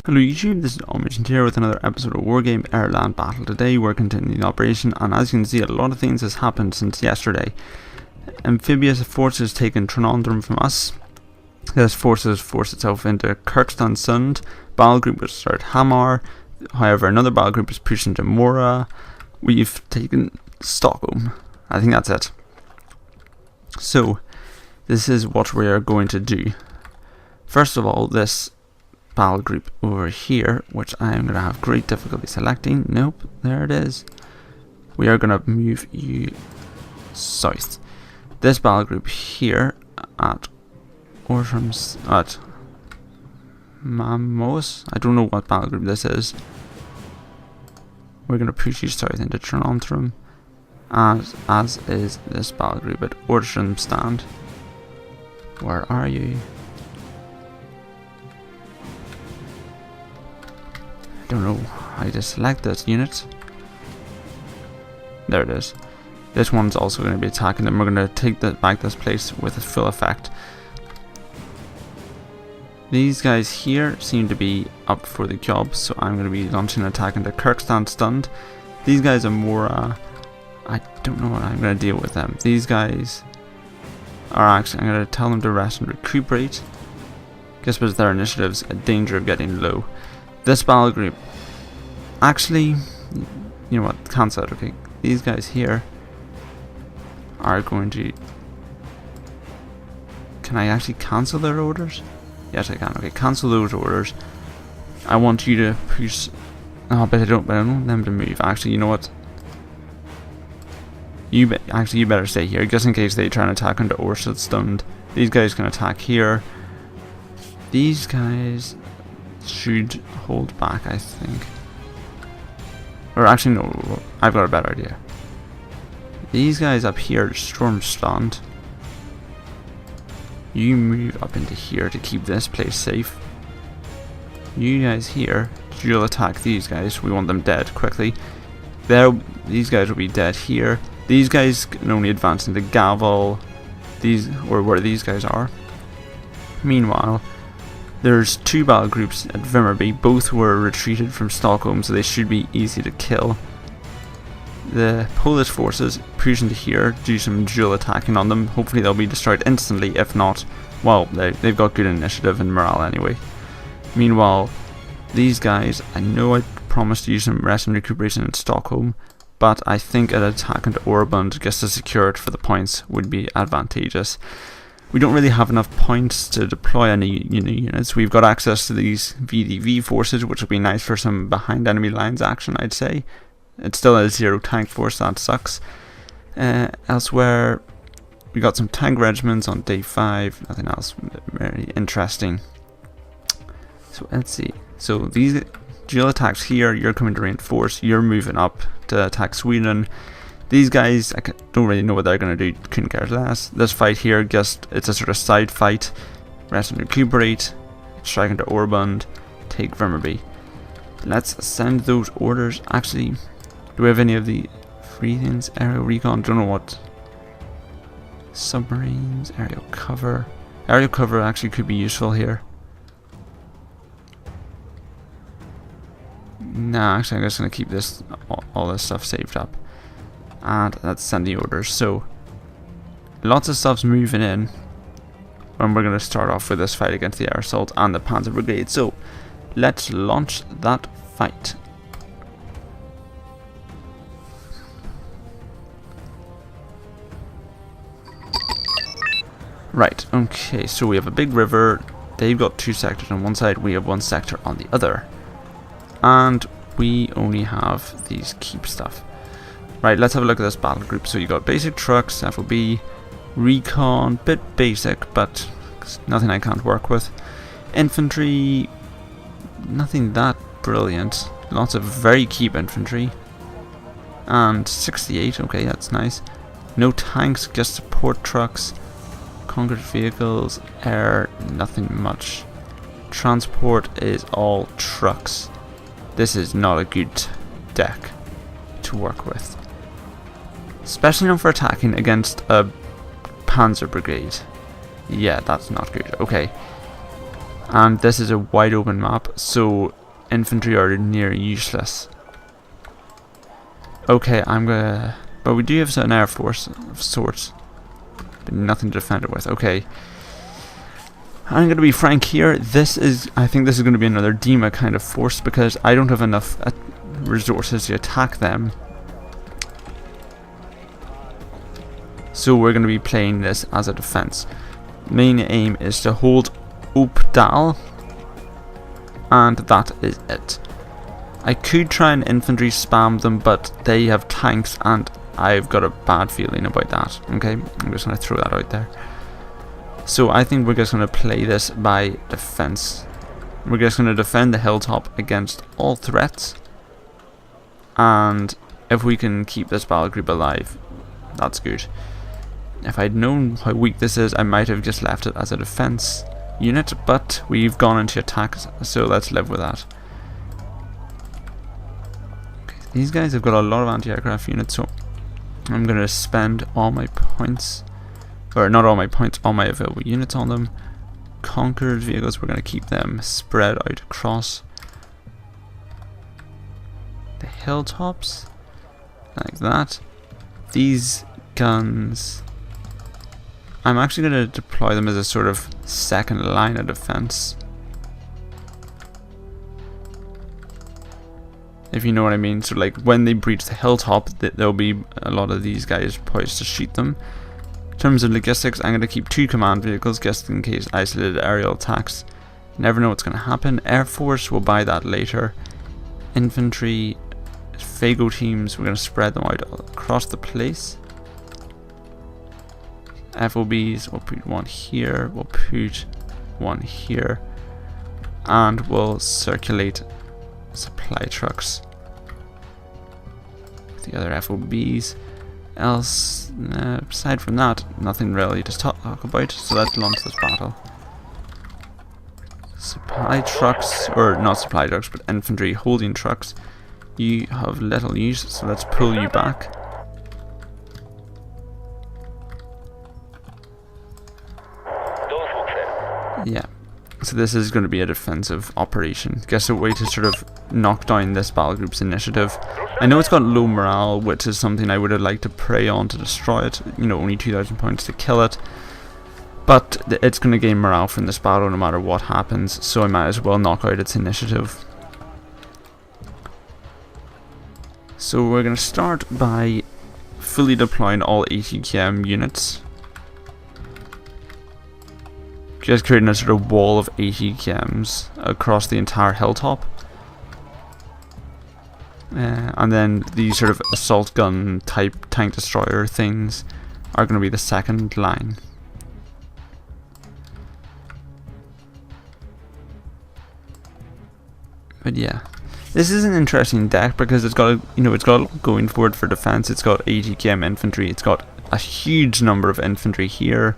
Hello YouTube, this is Omniscient here with another episode of Wargame Airland Battle. Today we're continuing the operation, and as you can see, a lot of things has happened since yesterday. Amphibious forces taken Trondheim from us. This forces forced itself into Kirkstad. Battle group was started Hamar. However, another battle group is pushed into Mora. We've taken Stockholm. I think that's it. So, this is what we are going to do. First of all, this battle group over here, which I am going to have great difficulty selecting. Nope, there it is. We are going to move you south. This battle group here at Ortrum's, at Mamos, I don't know what battle group this is. We're going to push you south into Trondheim, as is this battle group at Ortrum's stand. Where are you? Don't know how to select this unit. There it is. This one's also going to be attacking them. We're going to take back this place with a full effect. These guys here seem to be up for the job, so I'm going to be launching an attack into Kirkstad. These guys are more I don't know what I'm going to deal with them. These guys are actually, I'm going to tell them to rest and recuperate, just because their initiative's a danger of getting low. This battle group, actually, you know what, cancel it, okay. These guys here are going to, can I actually cancel their orders? Yes I can, okay, cancel those orders. I want you to push, oh, but I don't want them to move. Actually, you know what, you better stay here, just in case they try and attack into Orstad. These guys can attack here. These guys should hold back, I think. Or actually no, I've got a better idea. These guys up here, Stormstrand, you move up into here to keep this place safe. You guys here, dual attack these guys, we want them dead quickly. These guys will be dead here. These guys can only advance into Gavel, or where these guys are. Meanwhile, there's two battle groups at Vimmerby. Both were retreated from Stockholm, so they should be easy to kill. The Polish forces push into here, do some dual attacking on them. Hopefully they'll be destroyed instantly. If not, well, they've got good initiative and morale anyway. Meanwhile, these guys, I know I promised you some rest and recuperation in Stockholm, but I think an attack into Orebund just to secure it for the points would be advantageous. We don't really have enough points to deploy any units. We've got access to these VDV forces, which will be nice for some behind enemy lines action, I'd say. It's still a 0 tank force, that sucks. Elsewhere, we got some tank regiments on day 5, nothing else very interesting. So let's see. So these dual attacks here, you're coming to reinforce, you're moving up to attack Sweden. These guys, I don't really know what they're going to do, couldn't care less. This fight here, it's a sort of side fight. Rest and recuperate, strike into Orebund, take Vimmerby. Let's send those orders. Actually, do we have any of the free things? Aerial recon, don't know what. Submarines, aerial cover. Aerial cover actually could be useful here. Nah, actually I'm just going to keep this, all this stuff saved up. And let's send the orders. So lots of stuff's moving in, and we're going to start off with this fight against the air assault and the Panzer Brigade. So let's launch that fight. Right, okay, so we have a big river. They've got 2 sectors on one side, we have 1 sector on the other, and we only have these keep stuff. Right, let's have a look at this battle group. So you got basic trucks, FOB, recon, bit basic, but nothing I can't work with. Infantry, nothing that brilliant. Lots of very cheap infantry. And 68, okay, that's nice. No tanks, just support trucks. Conquered vehicles, air, nothing much. Transport is all trucks. This is not a good deck to work with. Especially not for attacking against a Panzer Brigade. Yeah, that's not good. Okay. and this is a wide open map, so infantry are near useless. Okay, but we do have an air force of sorts, but nothing to defend it with. Okay, I'm gonna be frank here. I think this is gonna be another Dima kind of force, because I don't have enough resources to attack them. So we're gonna be playing this as a defense. Main aim is to hold Opdal, and that is it. I could try and infantry spam them, but they have tanks and I've got a bad feeling about that. Okay, I'm just going to throw that out there. So I think we're just going to play this by defense. We're just going to defend the hilltop against all threats, and if we can keep this battle group alive, that's good. If I'd known how weak this is, I might have just left it as a defense unit, but we've gone into attacks, so let's live with that. Okay, these guys have got a lot of anti-aircraft units, so I'm going to spend all my points, or not all my points, all my available units on them. Conquered vehicles, we're going to keep them spread out across the hilltops, like that. These guns, I'm actually going to deploy them as a sort of second line of defense, if you know what I mean. So like when they breach the hilltop, there'll be a lot of these guys poised to shoot them. In terms of logistics, I'm going to keep 2 command vehicles just in case isolated aerial attacks. Never know what's going to happen. Air Force, we'll buy that later. Infantry, Fago teams, we're going to spread them out across the place. FOBs, we'll put one here, we'll put one here, and we'll circulate supply trucks with the other FOBs. Else, aside from that, nothing really to talk about, so let's launch this battle. Supply trucks, or not supply trucks, but infantry holding trucks, you have little use, so let's pull you back. Yeah, so this is going to be a defensive operation. Guess a way to sort of knock down this battle group's initiative. I know it's got low morale, which is something I would have liked to prey on to destroy it. You know, only 2,000 points to kill it. But it's going to gain morale from this battle no matter what happens, so I might as well knock out its initiative. So we're going to start by fully deploying all ATKM units. Just creating a sort of wall of ATKMs across the entire hilltop. And then these sort of assault gun type tank destroyer things are going to be the second line. But yeah, this is an interesting deck because it's got it's got a lot going for it for defense. It's got ATKM infantry. It's got a huge number of infantry here.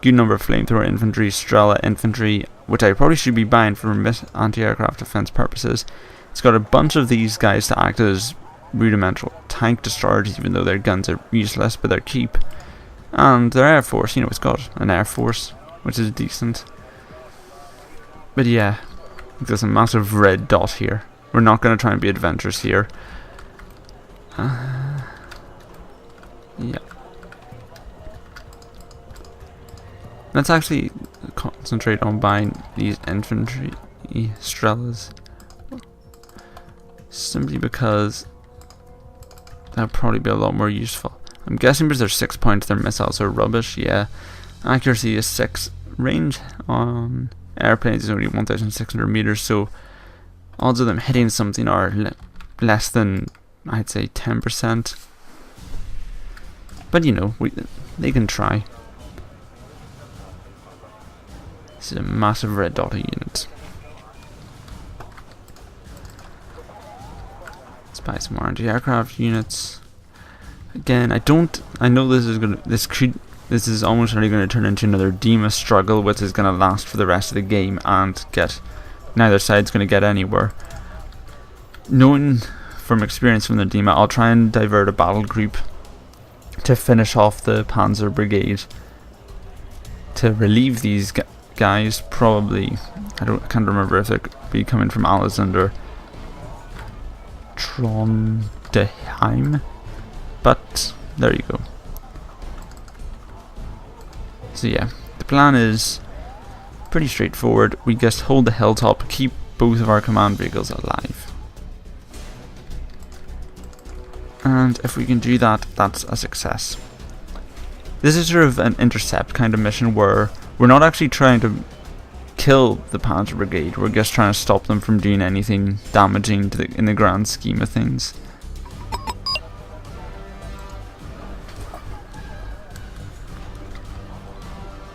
Good number of flamethrower infantry, Strela infantry, which I probably should be buying for anti-aircraft defense purposes. It's got a bunch of these guys to act as rudimental tank destroyers, even though their guns are useless, but they're cheap. And their air force, it's got an air force, which is decent. But yeah, there's a massive red dot here. We're not going to try and be adventurous here. Yeah. Let's actually concentrate on buying these infantry Strelas, simply because that'll probably be a lot more useful. I'm guessing because they're 6 points, their missiles are rubbish. Yeah, accuracy is 6, range on airplanes is only 1,600 meters, so odds of them hitting something are less than, I'd say, 10%. But they can try. This is a massive red dot unit. Let's buy some more anti-aircraft units. Again, I know this is almost really going to turn into another Dima struggle, which is going to last for the rest of the game and neither side's going to get anywhere. Knowing from experience from the Dima, I'll try and divert a battle group to finish off the Panzer Brigade to relieve these guys probably, I can't remember if they're be coming from Alasund or Trondheim, but there you go. So yeah, the plan is pretty straightforward. We just hold the hilltop, keep both of our command vehicles alive. And if we can do that, that's a success. This is sort of an intercept kind of mission where we're not actually trying to kill the Panzer Brigade, we're just trying to stop them from doing anything damaging to in the grand scheme of things.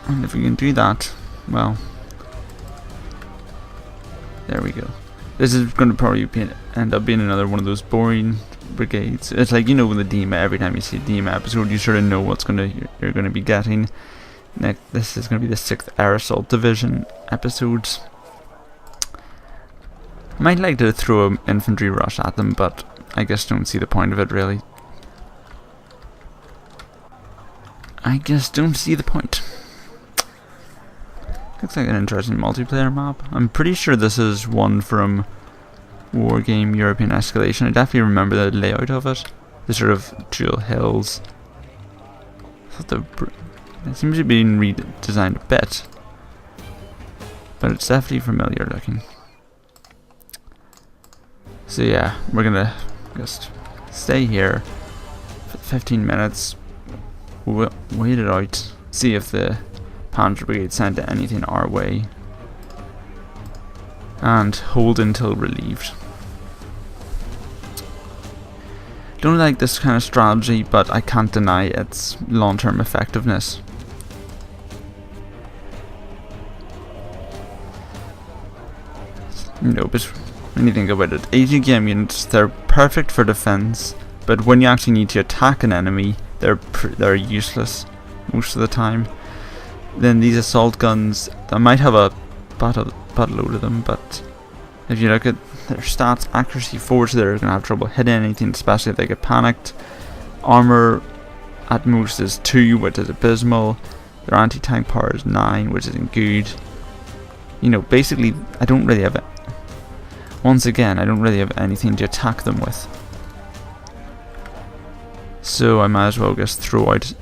And if we can do that, well, there we go. This is going to probably end up being another one of those boring brigades. It's like, you know, with the DEMA, every time you see a DEMA episode, you sort of know what's you're going to be getting. Next, this is going to be the 6th Air Assault Division episodes. I might like to throw an infantry rush at them, but I guess don't see the point of it really. I just don't see the point. Looks like an interesting multiplayer map. I'm pretty sure this is one from Wargame European Escalation. I definitely remember the layout of it. The sort of dual hills. I thought it seems to be redesigned a bit, but it's definitely familiar looking. So yeah, we're gonna just stay here for 15 minutes, wait it out, see if the Panzer Brigade sent anything our way, and hold until relieved. Don't like this kind of strategy, but I can't deny its long-term effectiveness. No, but when you think about it, AGM units, they're perfect for defense, but when you actually need to attack an enemy, they're useless most of the time. Then these assault guns, they might have a buttload of them, but if you look at their stats, accuracy 4, so they're going to have trouble hitting anything, especially if they get panicked. Armor at most is 2, which is abysmal. Their anti-tank power is 9, which isn't good. You know, basically, I don't really have it. Once again, I don't really have anything to attack them with. So I might as well just throw out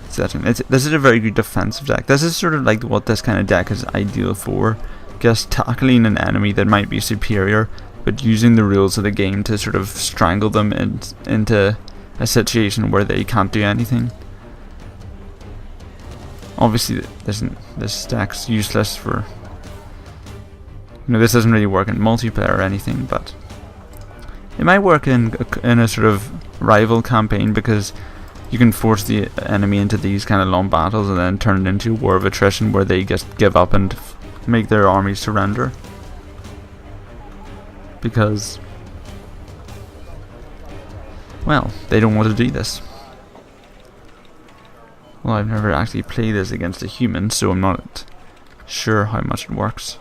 setting. This is a very good defensive deck. This is sort of like what this kind of deck is ideal for. Just tackling an enemy that might be superior, but using the rules of the game to sort of strangle them into a situation where they can't do anything. Obviously, this deck's useless for... You know, this doesn't really work in multiplayer or anything, but it might work in a sort of rival campaign, because you can force the enemy into these kind of long battles and then turn it into a war of attrition where they just give up and make their armies surrender. Because, well, they don't want to do this. Well, I've never actually played this against a human, so I'm not sure how much it works.